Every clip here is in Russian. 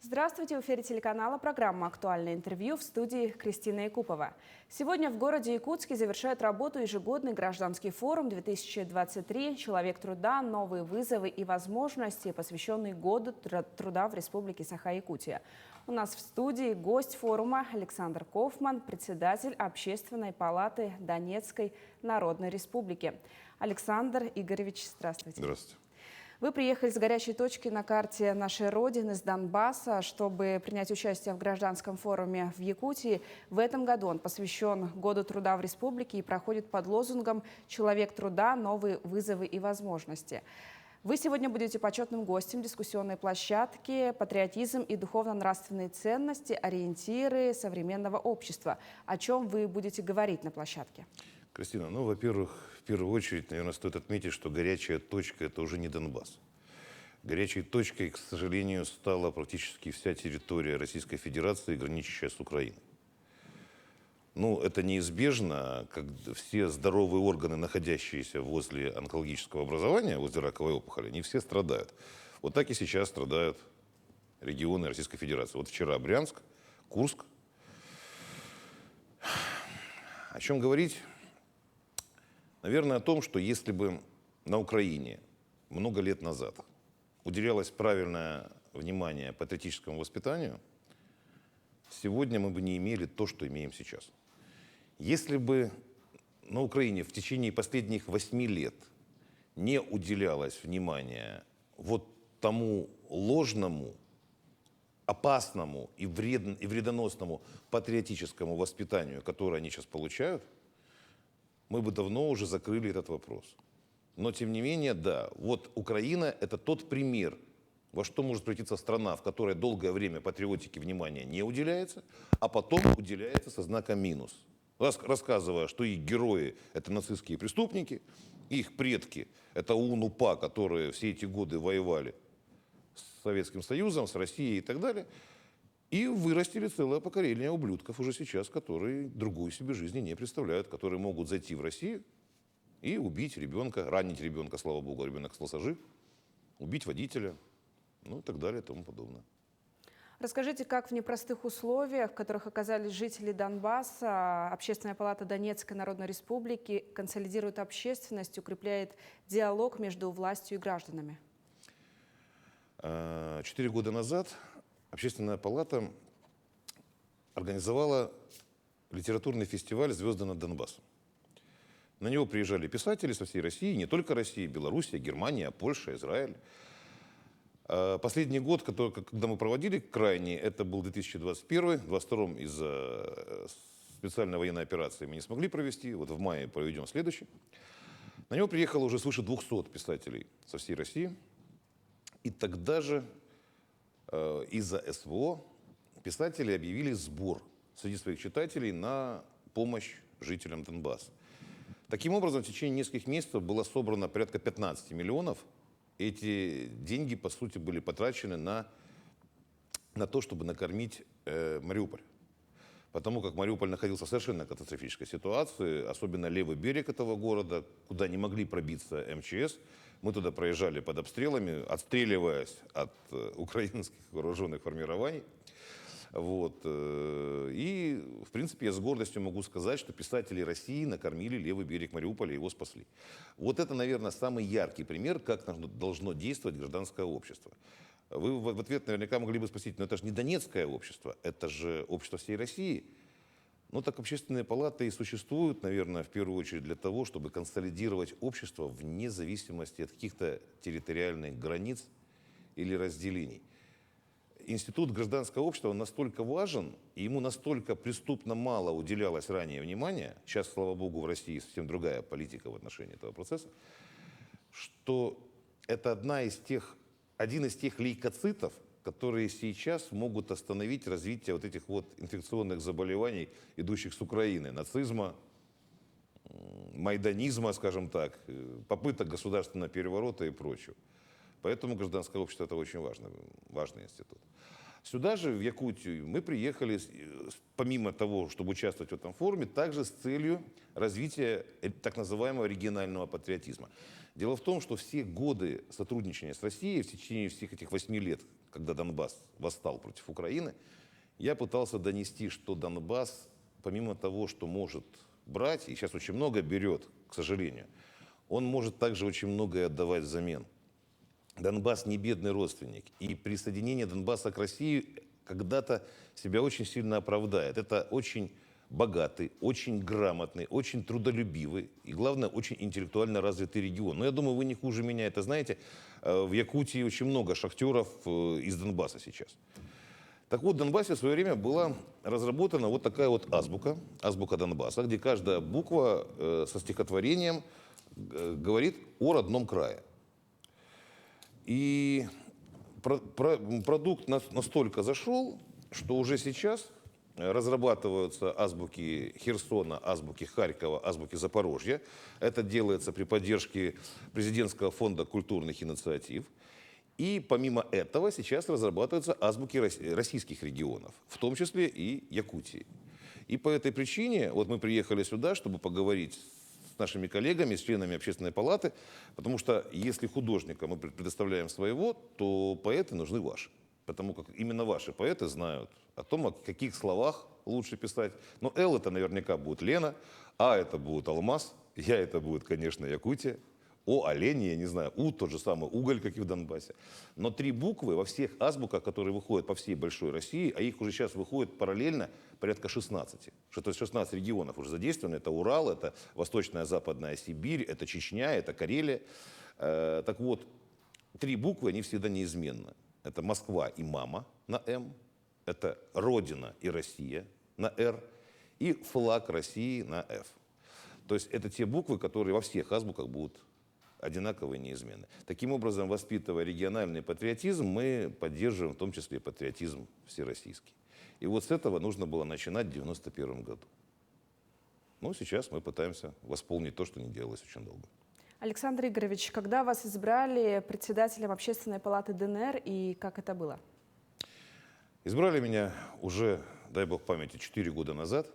Здравствуйте, в эфире телеканала программа «Актуальное интервью», в студии Кристина Якупова. Сегодня в городе Якутске завершает работу ежегодный гражданский форум 2023 «Человек труда. Новые вызовы и возможности», посвященный Году труда в Республике Саха-Якутия. У нас в студии гость форума Александр Кофман, председатель Общественной палаты Донецкой Народной Республики. Александр Игоревич, здравствуйте. Здравствуйте. Вы приехали с горячей точки на карте нашей Родины, с Донбасса, чтобы принять участие в гражданском форуме в Якутии. В этом году он посвящен Году труда в республике и проходит под лозунгом «Человек труда. Новые вызовы и возможности». Вы сегодня будете почетным гостем дискуссионной площадки «Патриотизм и духовно-нравственные ценности. Ориентиры современного общества». О чем вы будете говорить на площадке? Кристина, во-первых, в первую очередь, наверное, стоит отметить, что горячая точка – это уже не Донбасс. Горячей точкой, к сожалению, стала практически вся территория Российской Федерации, граничащая с Украиной. Это неизбежно, когда все здоровые органы, находящиеся возле онкологического образования, возле раковой опухоли, не все страдают. Вот так и сейчас страдают регионы Российской Федерации. Вот вчера Брянск, Курск. О чем говорить? Наверное, о том, что если бы на Украине много лет назад уделялось правильное внимание патриотическому воспитанию, сегодня мы бы не имели то, что имеем сейчас. Если бы на Украине в течение последних 8 лет не уделялось внимания вот тому ложному, опасному и вредоносному патриотическому воспитанию, которое они сейчас получают, мы бы давно уже закрыли этот вопрос. Но, тем не менее, да, вот Украина – это тот пример, во что может превратиться страна, в которой долгое время патриотике внимания не уделяется, а потом уделяется со знаком минус. Рассказывая, что их герои – это нацистские преступники, их предки – это УНУПА, которые все эти годы воевали с Советским Союзом, с Россией и так далее. И вырастили целое поколение ублюдков уже сейчас, которые другой себе жизни не представляют, которые могут зайти в Россию и убить ребенка, ранить ребенка, слава богу, ребенок остался жив, убить водителя, и так далее и тому подобное. Расскажите, как в непростых условиях, в которых оказались жители Донбасса, Общественная палата Донецкой Народной Республики консолидирует общественность, укрепляет диалог между властью и гражданами? 4 года назад Общественная палата организовала литературный фестиваль «Звезды над Донбассом». На него приезжали писатели со всей России, не только России, Белоруссия, Германия, Польша, Израиль. Последний год, когда мы проводили крайний, это был 2021, в 2022 из-за специальной военной операции мы не смогли провести, вот в мае проведем следующий. На него приехало уже свыше 200 писателей со всей России. И тогда же из-за СВО писатели объявили сбор среди своих читателей на помощь жителям Донбасса. Таким образом, в течение нескольких месяцев было собрано порядка 15 миллионов. Эти деньги, по сути, были потрачены на то, чтобы накормить Мариуполь. Потому как Мариуполь находился в совершенно катастрофической ситуации, особенно левый берег этого города, куда не могли пробиться МЧС. Мы туда проезжали под обстрелами, отстреливаясь от украинских вооруженных формирований. И, в принципе, я с гордостью могу сказать, что писатели России накормили левый берег Мариуполя, его спасли. Вот это, наверное, самый яркий пример, как должно действовать гражданское общество. Вы в ответ наверняка могли бы спросить, но это же не донецкое общество, это же общество всей России. Так общественные палаты и существуют, наверное, в первую очередь для того, чтобы консолидировать общество вне зависимости от каких-то территориальных границ или разделений. Институт гражданского общества настолько важен, и ему настолько преступно мало уделялось ранее внимания, сейчас, слава богу, в России совсем другая политика в отношении этого процесса, что это один из тех лейкоцитов, которые сейчас могут остановить развитие вот этих инфекционных заболеваний, идущих с Украины, нацизма, майданизма, скажем так, попыток государственного переворота и прочего. Поэтому гражданское общество – это очень важный институт. Сюда же, в Якутию, мы приехали, помимо того, чтобы участвовать в этом форуме, также с целью развития так называемого регионального патриотизма. Дело в том, что все годы сотрудничания с Россией в течение всех этих 8 лет, когда Донбасс восстал против Украины, я пытался донести, что Донбасс, помимо того, что может брать, и сейчас очень много берет, к сожалению, он может также очень многое отдавать взамен. Донбасс не бедный родственник, и присоединение Донбасса к России когда-то себя очень сильно оправдает. Это очень богатый, очень грамотный, очень трудолюбивый и, главное, очень интеллектуально развитый регион. Но я думаю, вы не хуже меня это знаете. В Якутии очень много шахтеров из Донбасса сейчас. Так вот, в Донбассе в свое время была разработана вот такая вот азбука, азбука Донбасса, где каждая буква со стихотворением говорит о родном крае. И продукт настолько зашел, что уже сейчас разрабатываются азбуки Херсона, азбуки Харькова, азбуки Запорожья. Это делается при поддержке Президентского фонда культурных инициатив. И помимо этого сейчас разрабатываются азбуки российских регионов, в том числе и Якутии. И по этой причине вот мы приехали сюда, чтобы поговорить с нашими коллегами, с членами Общественной палаты, потому что если художника мы предоставляем своего, то поэты нужны ваши. Потому как именно ваши поэты знают о том, о каких словах лучше писать. Но Л это наверняка будет Лена, А это будет Алмаз, Я это будет, конечно, Якутия. О, олень, я не знаю, У, тот же самый уголь, как и в Донбассе. Но 3 буквы во всех азбуках, которые выходят по всей большой России, а их уже сейчас выходит параллельно порядка 16. То есть 16 регионов уже задействованы. Это Урал, это Восточная Западная Сибирь, это Чечня, это Карелия. Так вот, 3 буквы, они всегда неизменны. Это Москва и мама на М, это Родина и Россия на Р, и флаг России на Ф. То есть это те буквы, которые во всех азбуках будут одинаковые и неизменны. Таким образом, воспитывая региональный патриотизм, мы поддерживаем в том числе патриотизм всероссийский. И вот с этого нужно было начинать в 1991 году. Ну, сейчас мы пытаемся восполнить то, что не делалось очень долго. Александр Игоревич, когда вас избрали председателем Общественной палаты ДНР и как это было? Избрали меня уже, дай бог памяти, 4 года назад.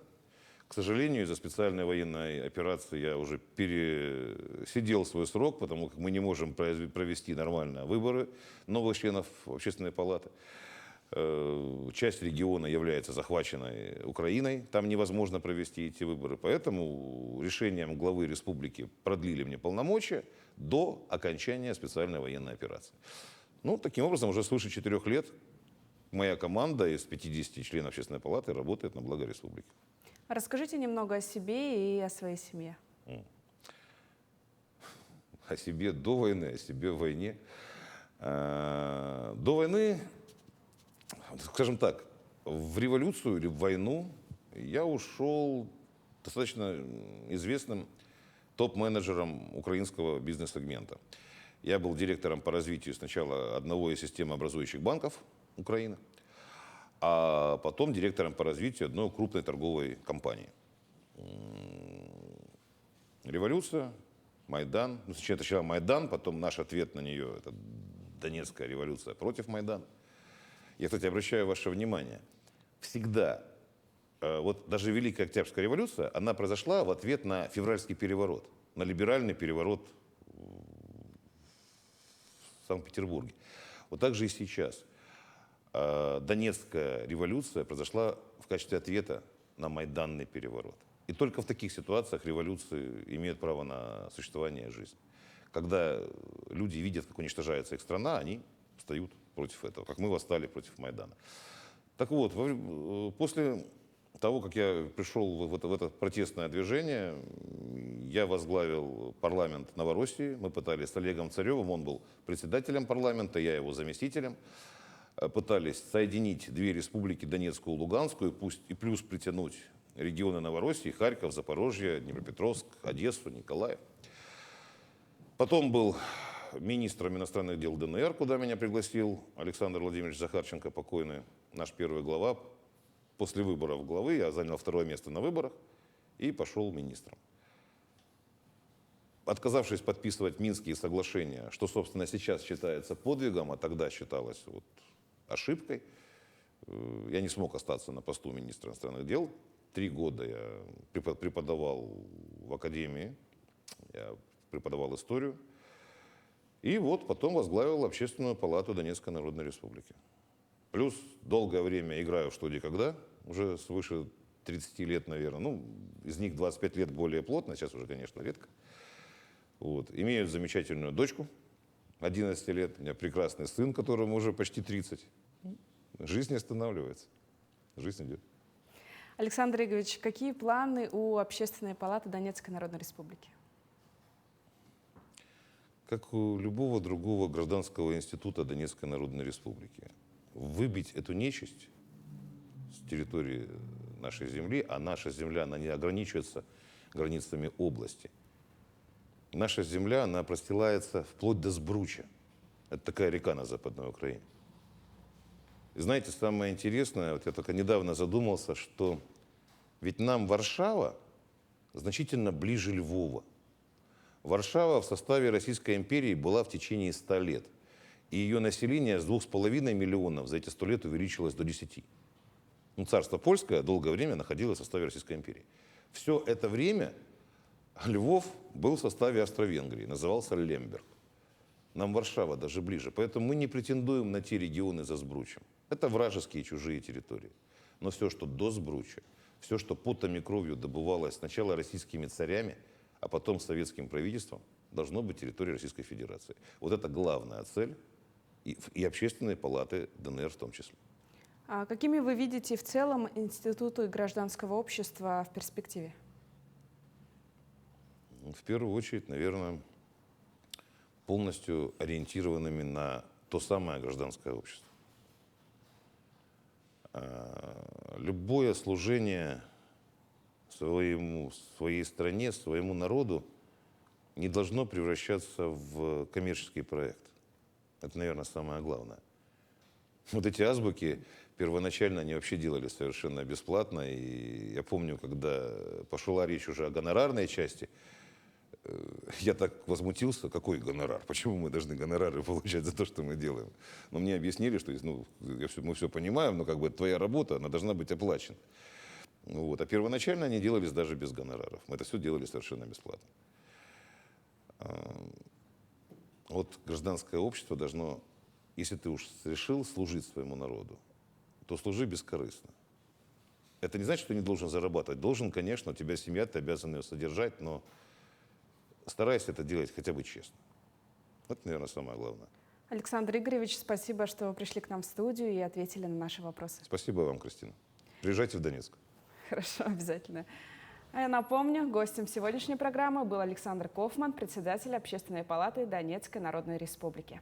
К сожалению, из-за специальной военной операции я уже пересидел свой срок, потому как мы не можем провести нормально выборы новых членов Общественной палаты. Часть региона является захваченной Украиной, там невозможно провести эти выборы. Поэтому решением главы республики продлили мне полномочия до окончания специальной военной операции. Ну, таким образом, уже свыше 4 лет моя команда из 50 членов Общественной палаты работает на благо республики. Расскажите немного о себе и о своей семье. О себе до войны, о себе в войне. До войны, скажем так, в революцию или в войну я ушел достаточно известным топ-менеджером украинского бизнес-сегмента. Я был директором по развитию сначала одного из системообразующих банков Украины, а потом директором по развитию одной крупной торговой компании. Революция, Майдан. Ну, сначала Майдан, потом наш ответ на нее, это Донецкая революция против Майдана. Я, кстати, обращаю ваше внимание, всегда, вот даже Великая Октябрьская революция, она произошла в ответ на февральский переворот, на либеральный переворот в Санкт-Петербурге. Вот так же и сейчас. Донецкая революция произошла в качестве ответа на майданный переворот. И только в таких ситуациях революции имеют право на существование и жизнь. Когда люди видят, как уничтожается их страна, они встают против этого, как мы восстали против Майдана. Так вот, после того, как я пришел в это протестное движение, я возглавил парламент Новороссии. Мы пытались с Олегом Царевым, он был председателем парламента, я его заместителем. Пытались соединить 2 республики, Донецкую и Луганскую, и плюс притянуть регионы Новороссии, Харьков, Запорожье, Днепропетровск, Одессу, Николаев. Потом был министром иностранных дел ДНР, куда меня пригласил Александр Владимирович Захарченко, покойный, наш первый глава. После выборов главы я занял 2-е место на выборах и пошел министром. Отказавшись подписывать Минские соглашения, что, собственно, сейчас считается подвигом, а тогда считалось ошибкой, я не смог остаться на посту министра иностранных дел. 3 года я преподавал в академии, я преподавал историю. И вот потом возглавил Общественную палату Донецкой Народной Республики. Плюс долгое время играю в «Что, где, когда», уже свыше 30 лет, наверное. Ну, из них 25 лет более плотно, сейчас уже, конечно, редко. Вот. Имею замечательную дочку, 11 лет, у меня прекрасный сын, которому уже почти 30. Жизнь не останавливается, жизнь идет. Александр Игоревич, какие планы у Общественной палаты Донецкой Народной Республики? Как у любого другого гражданского института Донецкой Народной Республики, выбить эту нечисть с территории нашей земли, а наша земля, она не ограничивается границами области. Наша земля, она простилается вплоть до Сбруча. Это такая река на Западной Украине. И знаете, самое интересное, вот я только недавно задумался, что ведь нам Варшава значительно ближе Львова. Варшава в составе Российской империи была в течение 100 лет. И ее население с 2,5 миллионов за эти 100 лет увеличилось до 10. Ну, царство польское долгое время находилось в составе Российской империи. Все это время Львов был в составе Австро-Венгрии, назывался Лемберг. Нам Варшава даже ближе. Поэтому мы не претендуем на те регионы за Сбручем. Это вражеские чужие территории. Но все, что до Сбруча, все, что потом и кровью добывалось сначала российскими царями, а потом советским правительством, должно быть территорией Российской Федерации. Вот это главная цель и Общественной палаты ДНР в том числе. А какими вы видите в целом институты гражданского общества в перспективе? В первую очередь, наверное, полностью ориентированными на то самое гражданское общество. Любое служение своей стране, своему народу не должно превращаться в коммерческий проект. Это, наверное, самое главное. Вот эти азбуки первоначально они вообще делали совершенно бесплатно. И я помню, когда пошла речь уже о гонорарной части, я так возмутился, какой гонорар? Почему мы должны гонорары получать за то, что мы делаем? Но мне объяснили, что мы все понимаем, но как бы твоя работа, она должна быть оплачена. Вот. А первоначально они делались даже без гонораров. Мы это все делали совершенно бесплатно. Вот гражданское общество должно, если ты уж решил служить своему народу, то служи бескорыстно. Это не значит, что не должен зарабатывать. Должен, конечно, у тебя семья, ты обязан ее содержать, но старайся это делать хотя бы честно. Это, наверное, самое главное. Александр Игоревич, спасибо, что вы пришли к нам в студию и ответили на наши вопросы. Спасибо вам, Кристина. Приезжайте в Донецк. Хорошо, обязательно. А я напомню, гостем сегодняшней программы был Александр Кофман, председатель Общественной палаты Донецкой Народной Республики.